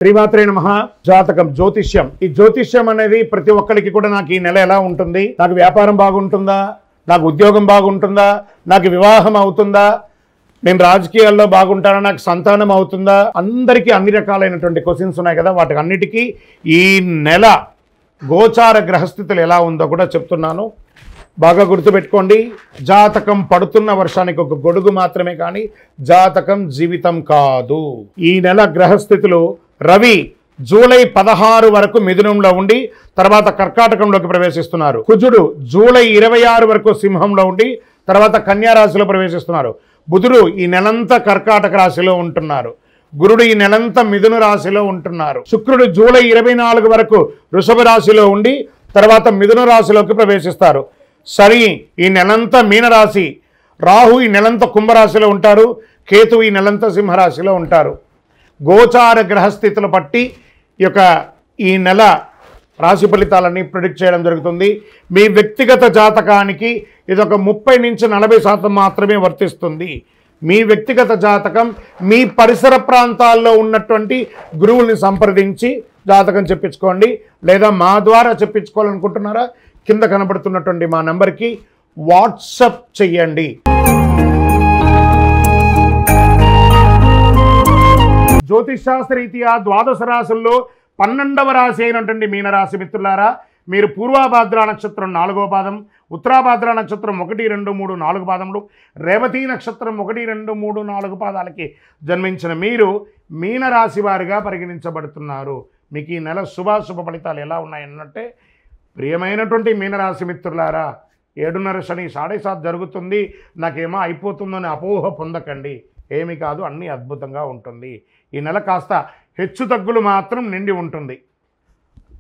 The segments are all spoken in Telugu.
శ్రీమాత్రే నమః. జాతకం జ్యోతిష్యం. ఈ జ్యోతిష్యం అనేది ప్రతి ఒక్కరికి కూడా నాకు ఈ నెల ఎలా ఉంటుంది, నాకు వ్యాపారం బాగుంటుందా, నాకు ఉద్యోగం బాగుంటుందా, నాకు వివాహం అవుతుందా, నేను రాజకీయాల్లో బాగుంటానా, నాకు సంతానం అవుతుందా, అందరికీ అన్ని రకాలైనటువంటి క్వశ్చన్స్ ఉన్నాయి కదా. వాటికి అన్నిటికీ ఈ నెల గోచార గ్రహస్థితులు ఎలా ఉందో కూడా చెప్తున్నాను. బాగా గుర్తుపెట్టుకోండి. జాతకం పడుతున్న వర్షానికి ఒక గొడుగు మాత్రమే, కానీ జాతకం జీవితం కాదు. ఈ నెల గ్రహస్థితులు: రవి జూలై 16 వరకు మిథునంలో ఉండి తర్వాత కర్కాటకంలోకి ప్రవేశిస్తున్నారు. కుజుడు జూలై 26 వరకు సింహంలో ఉండి తర్వాత కన్యా రాశిలో ప్రవేశిస్తున్నారు. బుధుడు ఈ నెలంతా కర్కాటక రాశిలో ఉంటున్నారు. గురుడు ఈ నెలంతా మిథున రాశిలో ఉంటున్నారు. శుక్రుడు జూలై 24 వరకు వృషభ రాశిలో ఉండి తర్వాత మిథున రాశిలోకి ప్రవేశిస్తారు. శని ఈ నెలంతా మీనరాశి, రాహు ఈ నెలంతా కుంభరాశిలో ఉంటారు, కేతు ఈ నెలంతా సింహరాశిలో ఉంటారు. గోచార గ్రహస్థితులు బట్టి ఈ నెల రాశి ఫలితాలన్నీ ప్రిడిక్ట్ చేయడం జరుగుతుంది. మీ వ్యక్తిగత జాతకానికి ఇదొక 30 నుంచి 40% మాత్రమే వర్తిస్తుంది. మీ వ్యక్తిగత జాతకం మీ పరిసర ప్రాంతాల్లో ఉన్నటువంటి గురువుల్ని సంప్రదించి జాతకం చెప్పించుకోండి. లేదా మా ద్వారా చెప్పించుకోవాలనుకుంటున్నారా, కింద కనబడుతున్నటువంటి మా నెంబర్కి వాట్సప్ చెయ్యండి. జ్యోతిషాస్త్రరీత్యా ద్వాదశ రాశుల్లో 12వ రాశి అయినటువంటి మీనరాశి మిత్రులారా, మీరు పూర్వాభాద్ర నక్షత్రం 4వ పాదం, ఉత్తరాభాద్ర నక్షత్రం 1, 2, 3, 4 పాదములు, రేవతి నక్షత్రం 1, 2, 3, 4 పాదాలకి జన్మించిన మీరు మీనరాశి వారిగా పరిగణించబడుతున్నారు. మీకు ఈ నెల శుభాశుభ ఫలితాలు ఎలా ఉన్నాయన్నట్టే, ప్రియమైనటువంటి మీనరాశి మిత్రులారా, 7.5 శని 7.5 జరుగుతుంది, నాకేమో అయిపోతుందని అపోహ పొందకండి. ఏమి కాదు, అన్నీ అద్భుతంగా ఉంటుంది. ఈ నెల కాస్త హెచ్చు తగ్గులు మాత్రం నిండి ఉంటుంది.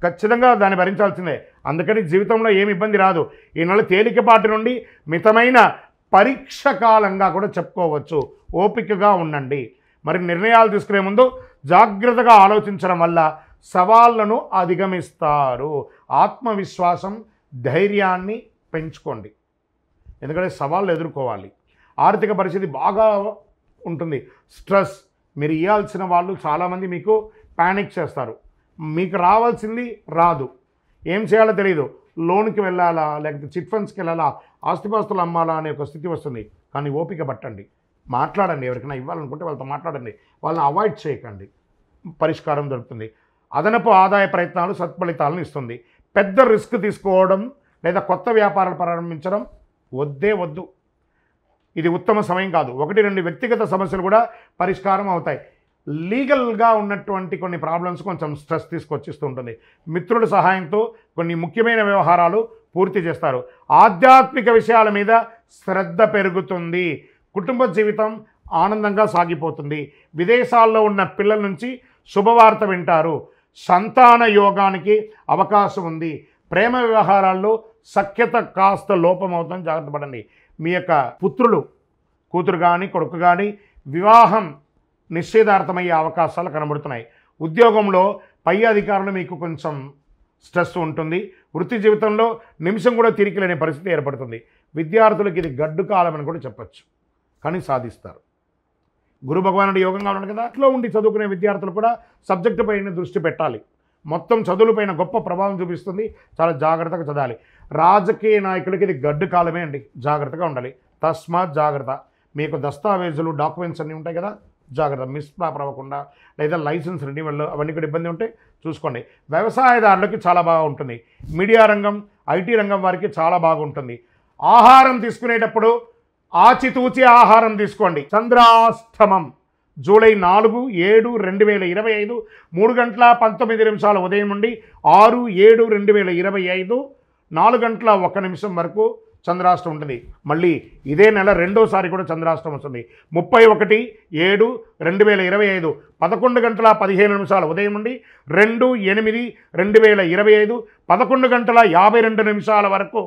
ఖచ్చితంగా దాన్ని భరించాల్సిందే. అందుకని జీవితంలో ఏమి ఇబ్బంది రాదు. ఈ నెల తేలికపాటి నుండి మితమైన పరీక్ష కాలంగా కూడా చెప్పుకోవచ్చు. ఓపికగా ఉండండి. మరి నిర్ణయాలు తీసుకునే ముందు జాగ్రత్తగా ఆలోచించడం వల్ల సవాళ్లను అధిగమిస్తారు. ఆత్మవిశ్వాసం, ధైర్యాన్ని పెంచుకోండి. ఎందుకంటే సవాళ్ళు ఎదుర్కోవాలి. ఆర్థిక పరిస్థితి బాగా ఉంటుంది. స్ట్రెస్, మీరు ఇవ్వాల్సిన వాళ్ళు చాలామంది మీకు ప్యానిక్ చేస్తారు. మీకు రావాల్సింది రాదు, ఏం చేయాలో తెలియదు. లోన్కి వెళ్ళాలా, లేకపోతే చిట్ ఫండ్స్కి వెళ్ళాలా, ఆస్తిపాస్తులు అమ్మాలా అనే ఒక స్థితి వస్తుంది. కానీ ఓపిక పట్టండి, మాట్లాడండి. ఎవరికైనా ఇవ్వాలనుకుంటే వాళ్ళతో మాట్లాడండి, వాళ్ళని అవాయిడ్ చేయకండి. పరిష్కారం దొరుకుతుంది. అదనపు ఆదాయ ప్రయత్నాలు సత్ఫలితాలను ఇస్తుంది. పెద్ద రిస్క్ తీసుకోవడం లేదా కొత్త వ్యాపారాలు ప్రారంభించడం వద్దు. ఇది ఉత్తమ సమయం కాదు. 1-2 వ్యక్తిగత సమస్యలు కూడా పరిష్కారం అవుతాయి. లీగల్గా ఉన్నటువంటి కొన్ని ప్రాబ్లమ్స్ కొంచెం స్ట్రెస్ తీసుకొచ్చిస్తూ ఉంటుంది. మిత్రుల సహాయంతో కొన్ని ముఖ్యమైన వ్యవహారాలు పూర్తి చేస్తారు. ఆధ్యాత్మిక విషయాల మీద శ్రద్ధ పెరుగుతుంది. కుటుంబ జీవితం ఆనందంగా సాగిపోతుంది. విదేశాల్లో ఉన్న పిల్లల నుంచి శుభవార్త వింటారు. సంతాన యోగానికి అవకాశం ఉంది. ప్రేమ వ్యవహారాల్లో సఖ్యత కాస్త లోపమవుతుందని జాగ్రత్త పడండి. మీ యొక్క పుత్రులు, కూతురు కానీ కొడుకు కానీ వివాహం నిశ్చయితార్థమయ్యే అవకాశాలు కనబడుతున్నాయి. ఉద్యోగంలో పై అధికారులు మీకు కొంచెం స్ట్రెస్ ఉంటుంది. వృత్తి జీవితంలో నిమిషం కూడా తిరిగిలేని పరిస్థితి ఏర్పడుతుంది. విద్యార్థులకు ఇది గడ్డు కాలం అని కూడా చెప్పచ్చు, కానీ సాధిస్తారు. గురు భగవానుడి యోగంగా ఉన్నాడు కదా, అట్లా ఉండి చదువుకునే విద్యార్థులు కూడా సబ్జెక్టు పైన దృష్టి పెట్టాలి. మొత్తం చదువులపైన గొప్ప ప్రభావం చూపిస్తుంది. చాలా జాగ్రత్తగా చదవాలి. రాజకీయ నాయకులకి ఇది గడ్డు కాలమే అండి, జాగ్రత్తగా ఉండాలి. తస్మాత్ జాగ్రత్త. మీకు దస్తావేజులు, డాక్యుమెంట్స్ అన్నీ ఉంటాయి కదా, జాగ్రత్త. మిస్ప్రాపర్ అవ్వకుండా, లేదా లైసెన్స్ రెన్యువల్ అవన్నీ కూడా ఇబ్బంది ఉంటే చూసుకోండి. వ్యవసాయదారులకి చాలా బాగుంటుంది. మీడియా రంగం, ఐటీ రంగం వారికి చాలా బాగుంటుంది. ఆహారం తీసుకునేటప్పుడు ఆచితూచి ఆహారం తీసుకోండి. చంద్రాష్టమం జూలై 4, 7, 2025 3:19 ఉదయం నుండి 6, 7, 2025 4:01 వరకు చంద్రాష్టం ఉంటుంది. మళ్ళీ ఇదే నెల రెండోసారి కూడా చంద్రాష్టం వస్తుంది. 31, 7, 2025 11:15 ఉదయం నుండి 2, 8, 2025 11:52 వరకు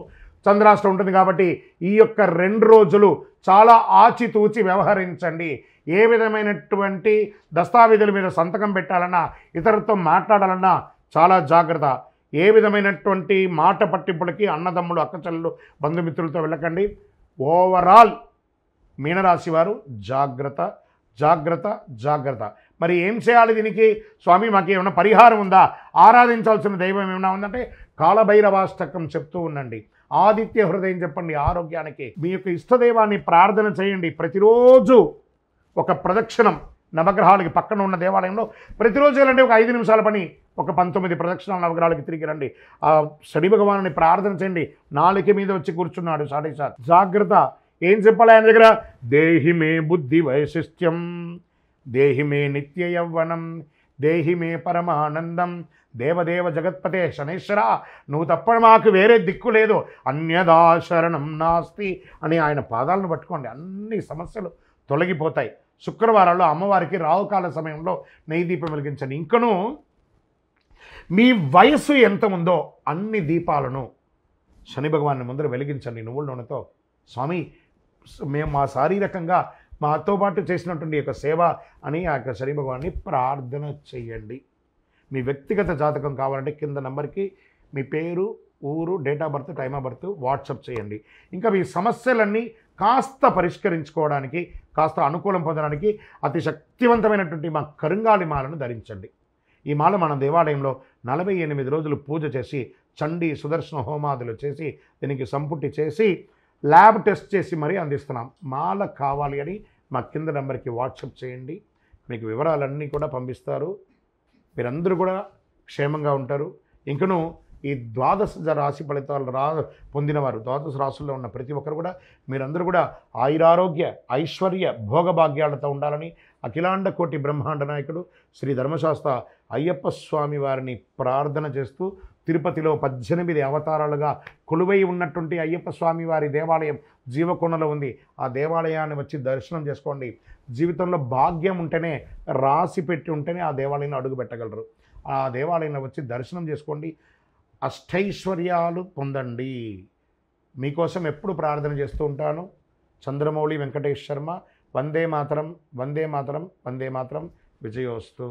చంద్రాష్టం ఉంటుంది. కాబట్టి ఈ యొక్క 2 రోజులు చాలా ఆచితూచి వ్యవహరించండి. ఏ విధమైనటువంటి దస్తావేజుల మీద సంతకం పెట్టాలన్నా, ఇతరులతో మాట్లాడాలన్నా చాలా జాగ్రత్త. ఏ విధమైనటువంటి మాట పట్టింపులకి అన్నదమ్ములు, అక్కచెల్లెలు, బంధుమిత్రులతో వెళ్ళకండి. ఓవరాల్ మీనరాశి వారు జాగ్రత్త, జాగ్రత్త, జాగ్రత్త. మరి ఏం చేయాలి దీనికి? స్వామి మాకు ఏమైనా పరిహారం ఉందా, ఆరాధించాల్సిన దైవం ఏమైనా ఉందంటే కాలభైరవాష్టకం చెప్తూ ఉండండి, ఆదిత్య హృదయం చెప్పండి ఆరోగ్యానికి. మీ యొక్క ఇష్టదైవాన్ని ప్రార్థన చేయండి. ప్రతిరోజు ఒక ప్రదక్షిణం నవగ్రహాలకి పక్కన ఉన్న దేవాలయంలో ప్రతిరోజు వెళ్ళండి. ఒక 5 నిమిషాల పని, ఒక 19 ప్రదక్షిణాలు నవగ్రహాలకి తిరిగి రండి. ఆ శని భగవానుని ప్రార్థన చేయండి. నాలుక మీద వచ్చి కూర్చున్నాడు సాక్షాత్. జాగ్రత్త. ఏం చెప్పాలి ఆయన దగ్గర? దేహి మే బుద్ధి వైశిష్ట్యం, దేహి మే నిత్య యవ్వనం, దేహి మే పరమానందం, దేవదేవ జగత్పతే శనేశ్వర, నువ్వు తప్ప మాకు వేరే దిక్కు లేదు, అన్యదా శరణం నాస్తి అని ఆయన పాదాలను పట్టుకోండి. అన్ని సమస్యలు తొలగిపోతాయి. శుక్రవారాల్లో అమ్మవారికి రావుకాల సమయంలో నెయ్యి దీపం వెలిగించండి. ఇంకనూ మీ వయస్సు ఎంత ఉందో అన్ని దీపాలను శని భగవాన్ని ముందర వెలిగించండి నువ్వుల నూనెతో. స్వామి మేము మా శారీరకంగా మాతో పాటు చేసినటువంటి యొక్క సేవ అని ఆ యొక్క శని భగవాన్ని ప్రార్థన చేయండి. మీ వ్యక్తిగత జాతకం కావాలంటే కింద నెంబర్కి మీ పేరు, ఊరు, date of birth, time of birth WhatsApp చేయండి. ఇంకా మీ సమస్యలన్నీ కాస్త పరిష్కరించుకోవడానికి, కాస్త అనుకూలం పొందడానికి అతి శక్తివంతమైనటువంటి మా కరుంగాలి మాలను ధరించండి. ఈ మాల మన దేవాలయంలో 48 రోజులు పూజ చేసి చండీ సుదర్శన హోమాదులు చేసి దీనికి సంపుటి చేసి ల్యాబ్ టెస్ట్ చేసి మరీ అందిస్తున్నాం. మాల కావాలి అని మా కింద నెంబర్కి వాట్సప్ చేయండి. మీకు వివరాలన్నీ కూడా పంపిస్తారు. మీరందరూ కూడా క్షేమంగా ఉంటారు. ఇంకనూ ఈ ద్వాదశ రాశి ఫలితాలు పొందినవారు, ద్వాదశ రాశుల్లో ఉన్న ప్రతి ఒక్కరు కూడా మీరందరూ కూడా ఆయురారోగ్య ఐశ్వర్య భోగభాగ్యాలతో ఉండాలని అఖిలాండ కోటి బ్రహ్మాండ నాయకుడు శ్రీ ధర్మశాస్త్ర అయ్యప్ప స్వామి వారిని ప్రార్థన చేస్తూ, తిరుపతిలో 18 అవతారాలుగా కొలువై ఉన్నటువంటి అయ్యప్ప స్వామి వారి దేవాలయం జీవకొండలో ఉంది. ఆ దేవాలయాన్ని వచ్చి దర్శనం చేసుకోండి. జీవితంలో భాగ్యం ఉంటేనే, రాసి పెట్టి ఉంటేనే ఆ దేవాలయంలో అడుగు పెట్టగలరు. ఆ దేవాలయంలో వచ్చి దర్శనం చేసుకోండి, అష్టైశ్వర్యాలు పొందండి. మీకోసం ఎప్పుడు ప్రార్థన చేస్తూ ఉంటాను. చంద్రమౌళి వెంకటేష్ శర్మ. వందే మాతరం, వందే మాతరం, వందే మాతరం. విజయోస్తు.